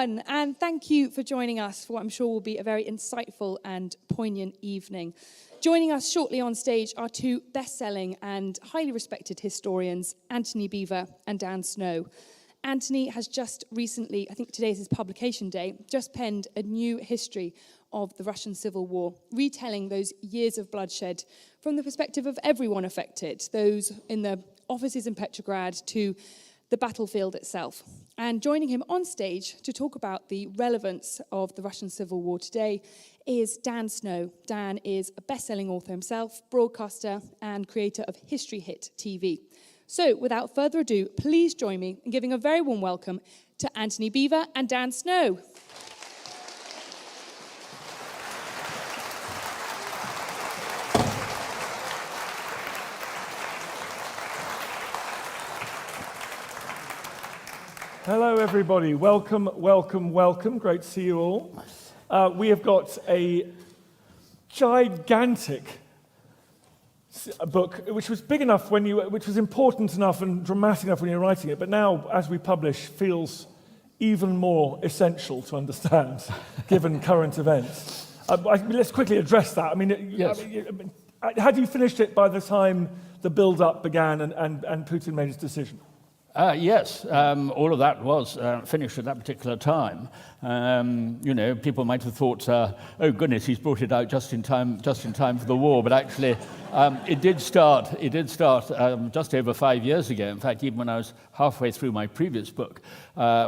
everyone, and thank you for joining us for what I'm sure will be a very insightful and poignant evening. Joining us shortly on stage are two best-selling and highly respected historians, Antony Beevor and Dan Snow. Antony has just recently, I think today is his publication day, just penned a new history of the Russian Civil War, retelling those years of bloodshed from the perspective of everyone affected, those in the offices in Petrograd to the battlefield itself. And joining him on stage to talk about the relevance of the Russian Civil War today is Dan Snow. Dan is a best-selling author himself, broadcaster, and creator of History Hit TV. So, without further ado, please join me in giving a very warm welcome to Antony Beevor and Dan Snow. Hello, everybody. Welcome, welcome, welcome. Great to see you all. We have got a gigantic book, which was big enough which was important enough and dramatic enough when you were writing it, but now, as we publish, feels even more essential to understand, given current events. Let's quickly address that. Yes. Had you finished it by the time the build-up began and Putin made his decision? Yes, all of that was finished at that particular time. People might have thought, "Oh goodness, he's brought it out just in time for the war." But actually, it did start just over 5 years ago. In fact, even when I was halfway through my previous book,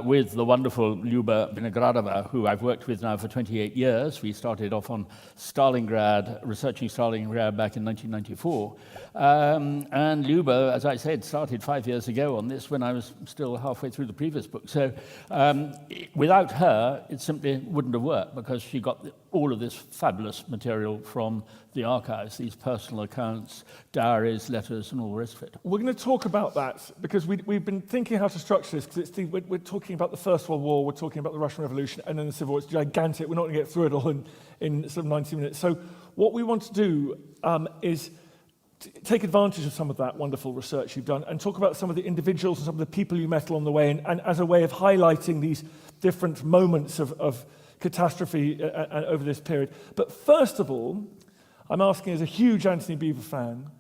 with the wonderful Lyuba Vinogradova, who I've worked with now for 28 years. We started off on Stalingrad, researching Stalingrad back in 1994. And Lyuba, as I said, started 5 years ago on this when I was still halfway through the previous book. So without her, it simply wouldn't have worked, because she got all of this fabulous material from the archives, these personal accounts, diaries, letters, and all the rest of it. We're going to talk about that, because we've been thinking how to structure this, because we're talking about the First World War, we're talking about the Russian Revolution, and then the Civil War. It's gigantic. We're not going to get through it all in sort of 90 minutes. So what we want to do is take advantage of some of that wonderful research you've done and talk about some of the individuals and some of the people you met along the way, and as a way of highlighting these different moments of catastrophe over this period. But first of all, I'm asking, as a huge Antony Beevor fan,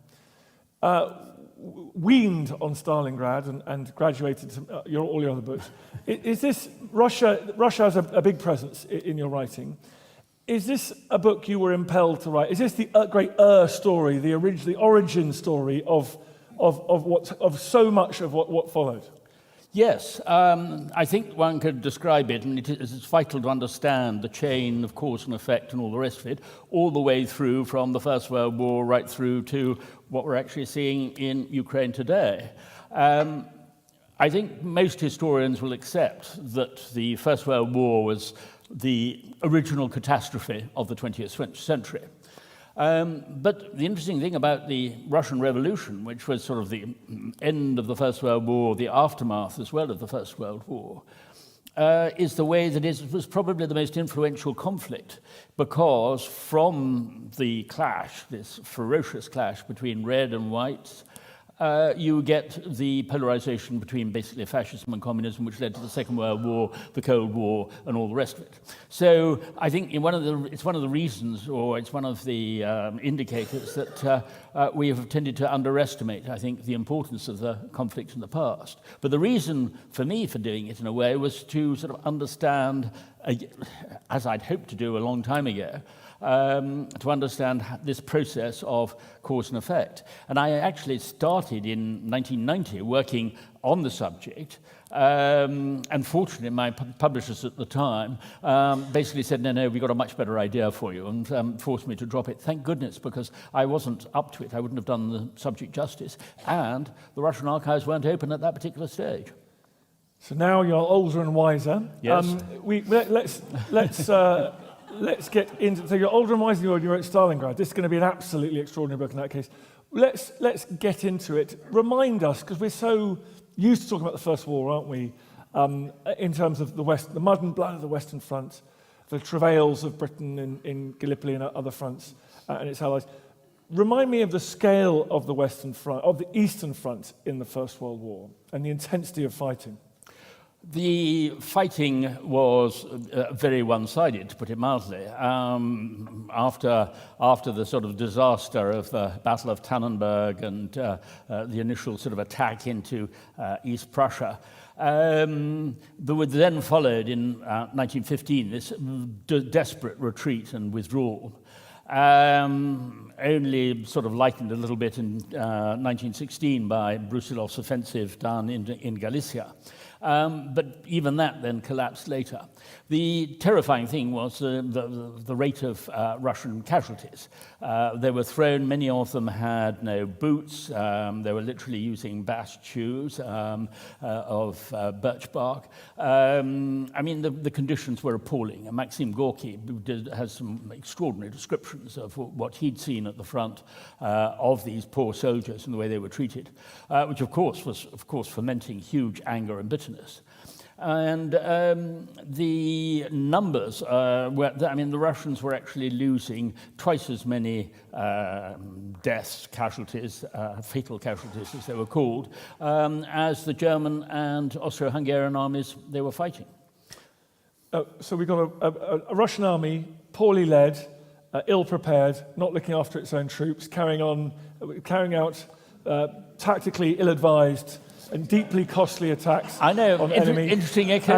weaned on Stalingrad and graduated to all your other books, is this Russia has a big presence in your writing. Is this a book you were impelled to write? Is this the great story, the origin story of so much of what followed? Yes, I think one could describe it, and it's vital to understand the chain of cause and effect and all the rest of it, all the way through from the First World War right through to what we're actually seeing in Ukraine today. I think most historians will accept that the First World War was the original catastrophe of the 20th century. But the interesting thing about the Russian Revolution, which was sort of the end of the First World War, the aftermath as well of the First World War, is the way that it was probably the most influential conflict, because from the clash, this ferocious clash between red and whites, you get the polarization between basically fascism and communism, which led to the Second World War, the Cold War, and all the rest of it. So I think it's one of the reasons, or it's one of the indicators that we have tended to underestimate, I think, the importance of the conflict in the past. But the reason for me for doing it in a way was to sort of understand, as I'd hoped to do a long time ago, to understand this process of cause and effect. And I actually started in 1990 working on the subject. Unfortunately, my publishers at the time basically said, no, we've got a much better idea for you, and forced me to drop it. Thank goodness, because I wasn't up to it. I wouldn't have done the subject justice. And the Russian archives weren't open at that particular stage. So now you're older and wiser. Yes. Let's get into. So you're older and wiser than you were at Stalingrad. This is going to be an absolutely extraordinary book in that case. Let's get into it. Remind us, because we're so used to talking about the First War, aren't we? In terms of the West, the mud and blood of the Western Front, the travails of Britain in Gallipoli and other fronts and its allies. Remind me of the scale of the Western Front, of the Eastern Front in the First World War, and the intensity of fighting. The fighting was very one-sided, to put it mildly. After the sort of disaster of the Battle of Tannenberg and the initial sort of attack into East Prussia, there was then followed in 1915 this desperate retreat and withdrawal. Only sort of lightened a little bit in 1916 by Brusilov's offensive down in Galicia. But even that then collapsed later. The terrifying thing was the rate of Russian casualties. They were thrown, many of them had no boots, they were literally using bast shoes of birch bark. I mean, the conditions were appalling. Maxim Gorky has some extraordinary descriptions of what he'd seen at the front of these poor soldiers and the way they were treated, which of course was fomenting huge anger and bitterness. And the numbers the Russians were actually losing twice as many deaths, casualties, fatal casualties as they were called, as the German and Austro-Hungarian armies they were fighting. So we've got a Russian army, poorly led, ill-prepared, not looking after its own troops, carrying out tactically ill-advised and deeply costly attacks on enemy. Interesting echo,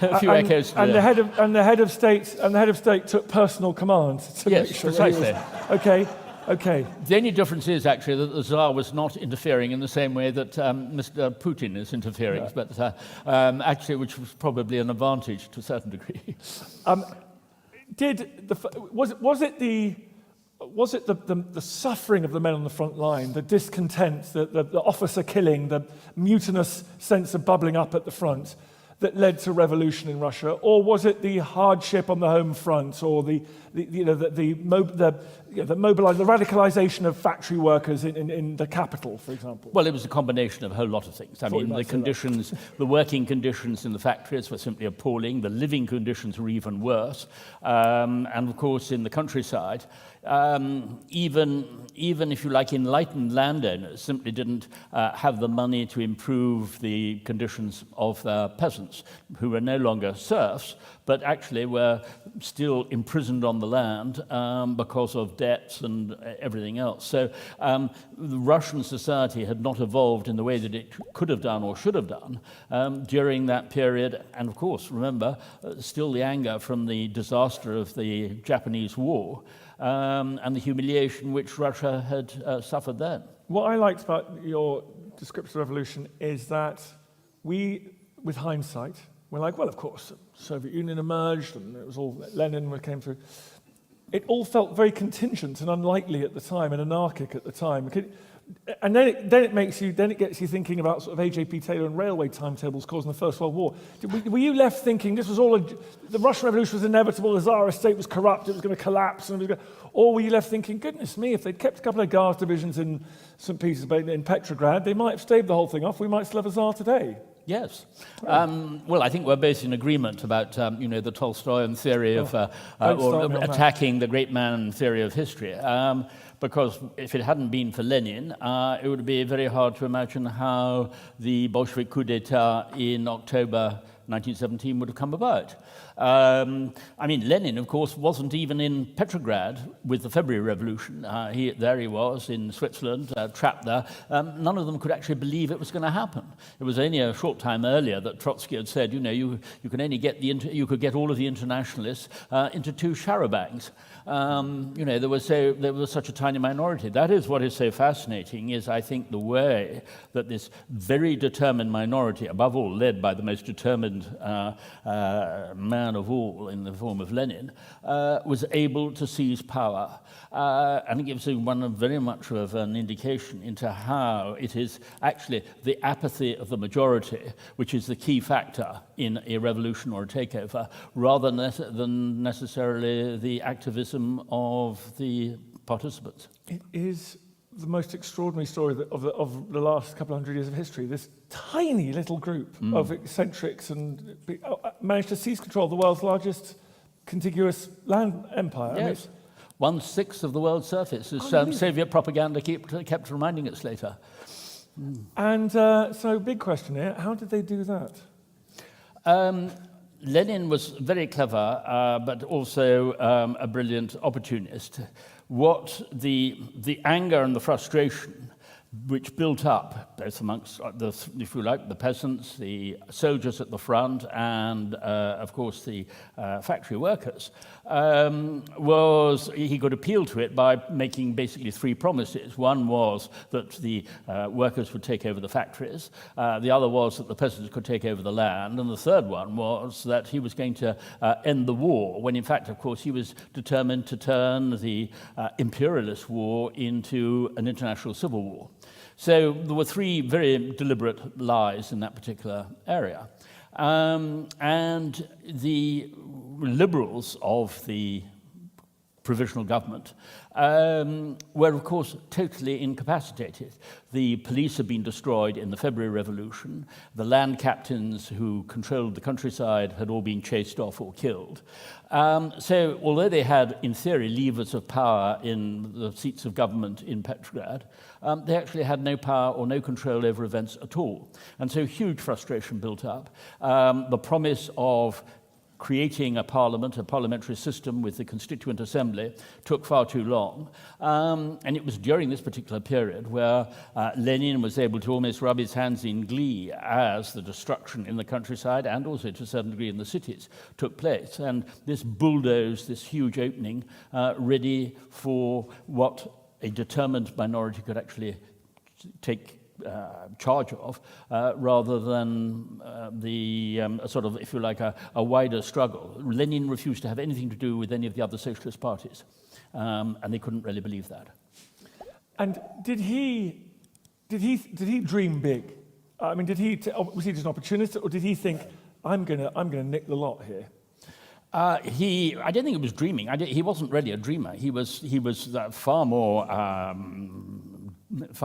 a few echoes. And the head of state took personal command to yes, make sure precisely. Okay. The only difference is actually that the Tsar was not interfering in the same way that Mr. Putin is interfering, yeah. But actually, which was probably an advantage to a certain degree. Was it the suffering of the men on the front line, the discontent, the officer killing, the mutinous sense of bubbling up at the front that led to revolution in Russia, or was it the hardship on the home front, or the radicalization of factory workers in the capital, for example? Well, it was a combination of a whole lot of things. I mean, the working conditions in the factories were simply appalling. The living conditions were even worse, and of course, in the countryside. Even if you like, enlightened landowners simply didn't have the money to improve the conditions of their peasants, who were no longer serfs, but actually were still imprisoned on the land because of debts and everything else. So the Russian society had not evolved in the way that it could have done or should have done during that period. And of course, remember, still the anger from the disaster of the Japanese War, and the humiliation which Russia had suffered then. What I liked about your description of revolution is that we, with hindsight, we're like, well, of course, the Soviet Union emerged and it was all Lenin came through. It all felt very contingent and unlikely at the time and anarchic at the time. And then it gets you thinking about sort of AJP Taylor and railway timetables causing the First World War. Were you left thinking this was all the Russian Revolution was inevitable, the Tsarist state was corrupt, it was going to collapse, or were you left thinking, goodness me, if they'd kept a couple of Guards divisions in St. Petersburg, in Petrograd, they might have staved the whole thing off. We might still have a Tsar today. Yes. Well, I think we're both in agreement about, the Tolstoyan theory of attacking the great man theory of history. Because if it hadn't been for Lenin, it would be very hard to imagine how the Bolshevik coup d'etat in October 1917 would have come about. Lenin, of course, wasn't even in Petrograd with the February Revolution. There he was in Switzerland, trapped there. None of them could actually believe it was going to happen. It was only a short time earlier that Trotsky had said, you can only get you could get all of the internationalists into 2 charabancs. There was such a tiny minority. That is what is so fascinating, is I think the way that this very determined minority, above all led by the most determined man of all in the form of Lenin, was able to seize power. And it gives you very much of an indication into how it is actually the apathy of the majority which is the key factor in a revolution or a takeover, rather than necessarily the activism of the participants. It is the most extraordinary story of the last couple of hundred years of history. This tiny little group of eccentrics and managed to seize control of the world's largest contiguous land empire. Yes. 1/6 of the world's surface, as Soviet propaganda kept reminding us later. And so, big question here, how did they do that? Lenin was very clever, but also a brilliant opportunist. What the anger and the frustration which built up both amongst, if you like, the peasants, the soldiers at the front, and, of course, the factory workers, was he could appeal to it by making basically three promises. One was that the workers would take over the factories. The other was that the peasants could take over the land. And the third one was that he was going to end the war, when in fact, of course, he was determined to turn the imperialist war into an international civil war. So there were three very deliberate lies in that particular area. And the liberals of the provisional government were, of course, totally incapacitated. The police had been destroyed in the February Revolution. The land captains who controlled the countryside had all been chased off or killed. So although they had, in theory, levers of power in the seats of government in Petrograd, they actually had no power or no control over events at all. And so huge frustration built up. The promise of creating a parliament, a parliamentary system with the Constituent Assembly, took far too long. And it was during this particular period where Lenin was able to almost rub his hands in glee as the destruction in the countryside and also to a certain degree in the cities took place. And this bulldozed this huge opening ready for what a determined minority could actually take charge of, rather than a sort of, if you like, a wider struggle. Lenin refused to have anything to do with any of the other socialist parties, and they couldn't really believe that. And did he dream big? I mean, was he just an opportunist, or did he think, I'm gonna nick the lot here? I don't think he was dreaming. He wasn't really a dreamer. He was far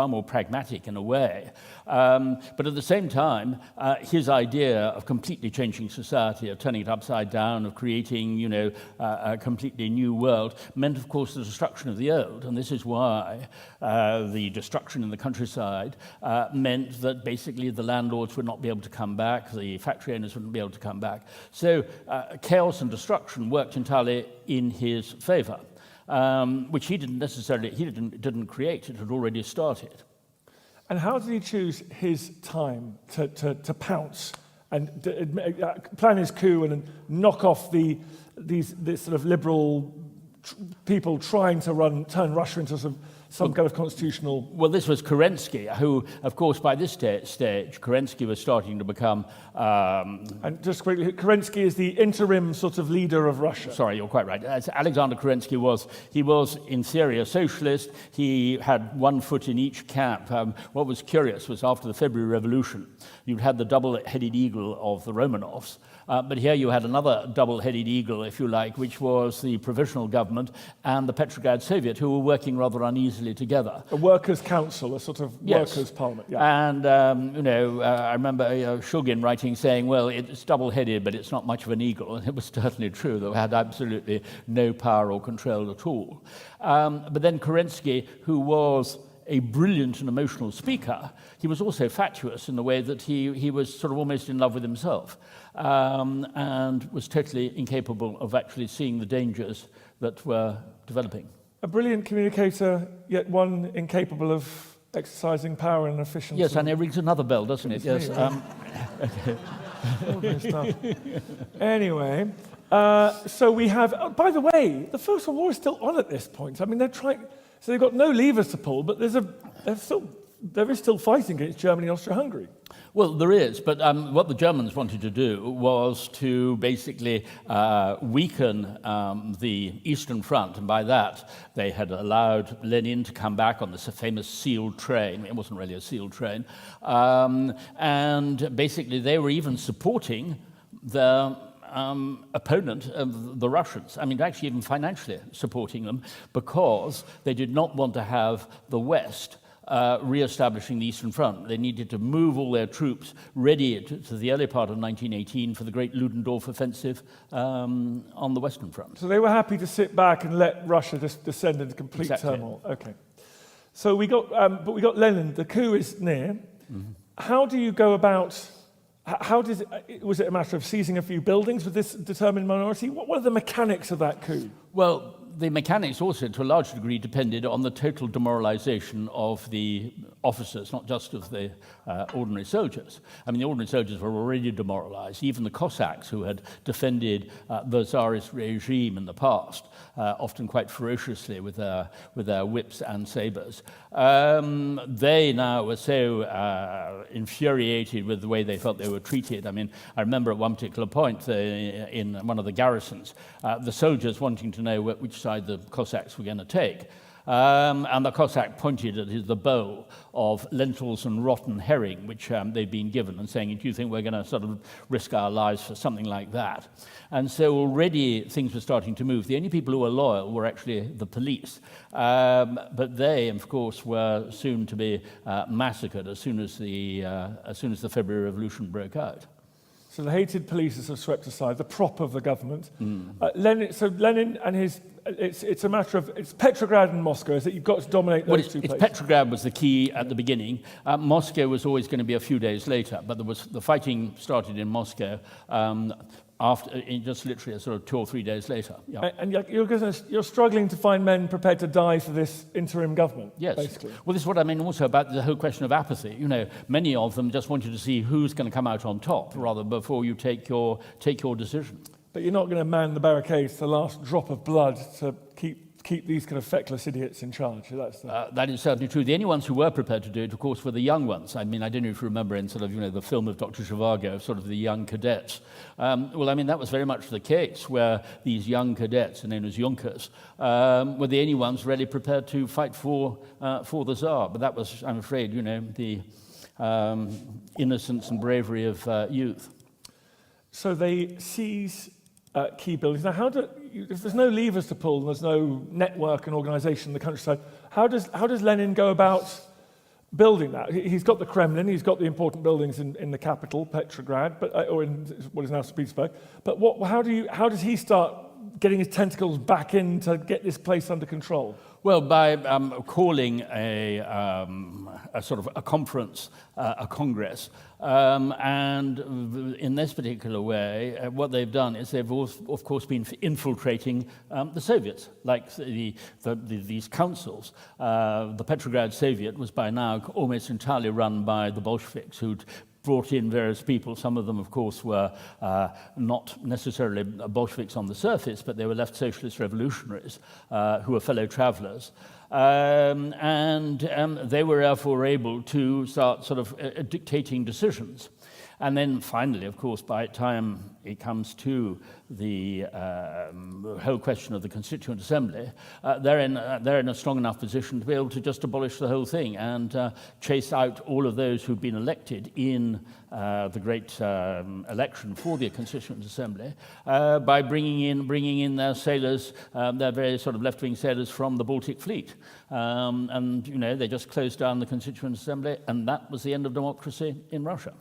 more pragmatic in a way. But at the same time, his idea of completely changing society, of turning it upside down, of creating, a completely new world, meant, of course, the destruction of the old. And this is why the destruction in the countryside meant that basically the landlords would not be able to come back, the factory owners wouldn't be able to come back. So chaos and destruction worked entirely in his favor. Which he didn't create. It had already started. And how did he choose his time to pounce and plan his coup and knock off these sort of liberal people trying to turn Russia into some kind of constitutional... Well, this was Kerensky, who, of course, by this stage, Kerensky was starting to become... And just quickly, Kerensky is the interim sort of leader of Russia. Sorry, you're quite right. Alexander Kerensky was in theory, a socialist. He had one foot in each camp. What was curious was after the February Revolution, you had the double-headed eagle of the Romanovs, but here you had another double-headed eagle, if you like, which was the Provisional Government and the Petrograd Soviet, who were working rather uneasily together. A workers' council, a sort of workers' parliament. Yeah. And, I remember Shugin writing, saying, well, it's double-headed, but it's not much of an eagle. And it was certainly true. They had absolutely no power or control at all. But then Kerensky, who was a brilliant and emotional speaker, he was also fatuous in the way that he was sort of almost in love with himself, and was totally incapable of actually seeing the dangers that were developing. A brilliant communicator, yet one incapable of exercising power and efficiency. Yes, and it rings another bell, doesn't it? Yes. Anyway, so we have... by the way, the First World War is still on at this point. I mean, they're trying... So they've got no levers to pull, but there is still fighting against Germany and Austria-Hungary. Well, there is, but what the Germans wanted to do was to basically weaken the Eastern Front, and by that they had allowed Lenin to come back on this famous sealed train. It wasn't really a sealed train. And basically they were even supporting the opponent of the Russians. I mean, actually even financially supporting them, because they did not want to have the West re-establishing the Eastern Front. They needed to move all their troops ready to the early part of 1918 for the Great Ludendorff Offensive on the Western Front. So they were happy to sit back and let Russia just descend into complete turmoil. Okay. So we got Lenin. The coup is near. Mm-hmm. How do you go about Was it a matter of seizing a few buildings with this determined minority? What are the mechanics of that coup? Well, the mechanics also, to a large degree, depended on the total demoralization of the officers, not just of the ordinary soldiers. I mean, the ordinary soldiers were already demoralized. Even the Cossacks, who had defended the Tsarist regime in the past, often quite ferociously with their whips and sabers, they now were so infuriated with the way they felt they were treated. I mean, I remember at one particular point in one of the garrisons, the soldiers wanting to know which side the Cossacks were going to take. And the Cossack pointed at the bowl of lentils and rotten herring, which they'd been given, and saying, do you think we're going to sort of risk our lives for something like that? And so already things were starting to move. The only people who were loyal were actually the police. But they, of course, were soon to be massacred as soon as the February Revolution broke out. So the hated police are sort of swept aside, the prop of the government. Lenin and his, it's a matter of, it's Petrograd and Moscow, is that you've got to dominate those two places? Petrograd was the key at the beginning. Moscow was always going to be a few days later, but the fighting started in Moscow just literally sort of 2 or 3 days later. Yeah. And you're struggling to find men prepared to die for this interim government, yes. Basically. Well, this is what I mean also about the whole question of apathy. You know, many of them just wanted to see who's going to come out on top, rather, before you take your decision. But you're not going to man the barricades to the last drop of blood to keep these kind of feckless idiots in charge. That is certainly true. The only ones who were prepared to do it, of course, were the young ones. I mean, I don't know if you remember in sort of, you know, the film of Dr. Zhivago, sort of the young cadets. Well, I mean, that was very much the case, where these young cadets, known as Junkers, were the only ones really prepared to fight for the Tsar. But that was, I'm afraid, you know, the innocence and bravery of youth. So they seize key buildings. Now, if there's no levers to pull, and there's no network and organisation in the countryside, how does Lenin go about building that? He's got the Kremlin, he's got the important buildings in the capital, Petrograd, or in what is now St. Petersburg. But how does he start getting his tentacles back in to get this place under control? Well, by calling a sort of a conference, a congress, and in this particular way, what they've done is they've, of course, been infiltrating the Soviets, like these councils. The Petrograd Soviet was by now almost entirely run by the Bolsheviks, who'd brought in various people. Some of them, of course, were not necessarily Bolsheviks on the surface, but they were left socialist revolutionaries who were fellow travelers. And they were therefore able to start sort of dictating decisions. And then finally, of course, by the time it comes to the whole question of the Constituent Assembly, they're in a strong enough position to be able to just abolish the whole thing and chase out all of those who've been elected in the great election for the Constituent Assembly by bringing in their sailors, their very sort of left-wing sailors from the Baltic Fleet. And, you know, they just closed down the Constituent Assembly, and that was the end of democracy in Russia.